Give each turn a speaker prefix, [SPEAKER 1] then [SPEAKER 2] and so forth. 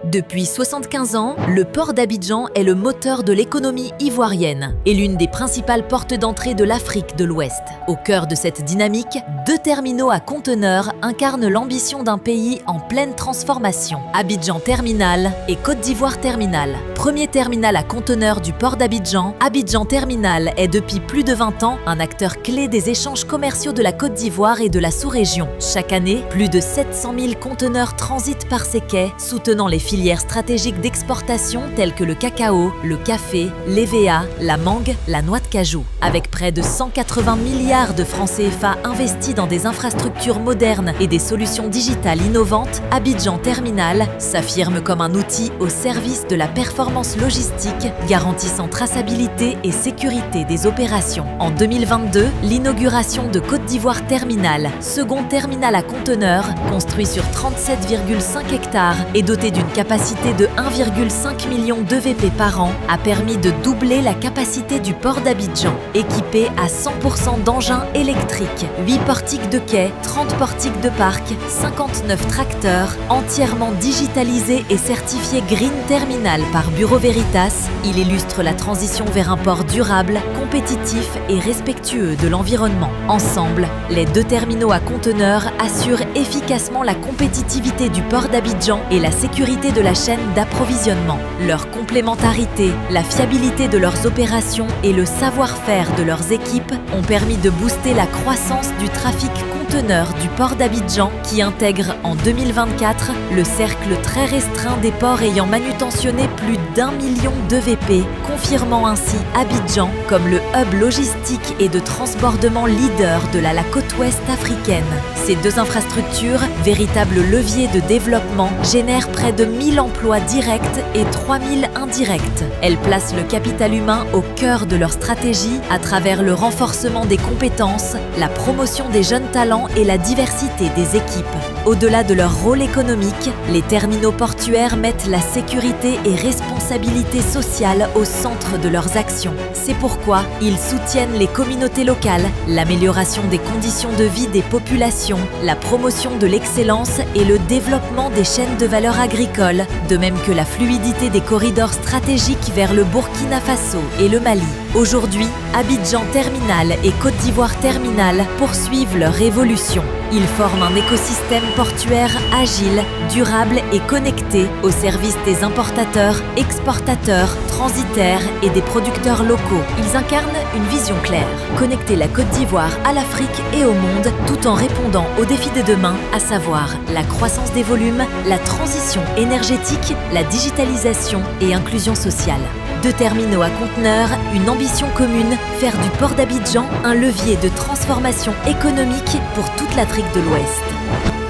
[SPEAKER 1] Depuis 75 ans, le port d'Abidjan est le moteur de l'économie ivoirienne et l'une des principales portes d'entrée de l'Afrique de l'Ouest. Au cœur de cette dynamique, 2 terminaux à conteneurs incarnent l'ambition d'un pays en pleine transformation. Abidjan Terminal et Côte d'Ivoire Terminal. Premier terminal à conteneurs du port d'Abidjan, Abidjan Terminal est depuis plus de 20 ans un acteur clé des échanges commerciaux de la Côte d'Ivoire et de la sous-région. Chaque année, plus de 700 000 conteneurs transitent par ses quais, soutenant les filières stratégiques d'exportation telles que le cacao, le café, l'EVA, la mangue, la noix de cajou. Avec près de 180 milliards de francs CFA investis dans des infrastructures modernes et des solutions digitales innovantes, Abidjan Terminal s'affirme comme un outil au service de la performance logistique, garantissant traçabilité et sécurité des opérations. En 2022, l'inauguration de Côte d'Ivoire Terminal, second terminal à conteneurs, construit sur 37,5 hectares et doté d'une capacité de 1,5 million d'EVP par an, a permis de doubler la capacité du port d'Abidjan. Équipé à 100% d'engins électriques, 8 portiques de quai, 30 portiques de parc, 59 tracteurs, entièrement digitalisés et certifiés Green Terminal par Bureau Veritas, il illustre la transition vers un port durable, compétitif et respectueux de l'environnement. Ensemble, les 2 terminaux à conteneurs assurent efficacement la compétitivité du port d'Abidjan et la sécurité de la chaîne d'approvisionnement. Leur complémentarité, la fiabilité de leurs opérations et le savoir-faire de leurs équipes ont permis de booster la croissance du trafic conteneur du port d'Abidjan qui intègre en 2024 le cercle très restreint des ports ayant manutentionné plus d'1 million d'EVP, confirmant ainsi Abidjan comme le hub logistique et de transbordement leader de la côte ouest africaine. Ces 2 infrastructures, véritables leviers de développement, génèrent près de 1000 emplois directs et 3000 indirects. Elles placent le capital humain au cœur de leur stratégie à travers le renforcement des compétences, la promotion des jeunes talents et la diversité des équipes. Au-delà de leur rôle économique, les terminaux portuaires mettent la sécurité et responsabilité sociale au centre de leurs actions. C'est pourquoi ils soutiennent les communautés locales, l'amélioration des conditions de vie des populations, la promotion de l'excellence et le développement des chaînes de valeur agricoles, de même que la fluidité des corridors stratégiques vers le Burkina Faso et le Mali. Aujourd'hui, Abidjan Terminal et Côte d'Ivoire Terminal poursuivent leur évolution. Ils forment un écosystème portuaire agile, durable et connecté au service des importateurs, exportateurs, transitaires et des producteurs locaux. Ils incarnent une vision claire, connecter la Côte d'Ivoire à l'Afrique et au monde tout en répondant aux défis de demain, à savoir la croissance des volumes, la transition énergétique, la digitalisation et inclusion sociale. 2 terminaux à conteneurs, une ambition commune, faire du port d'Abidjan un levier de transformation économique pour toute l'Afrique de l'Ouest.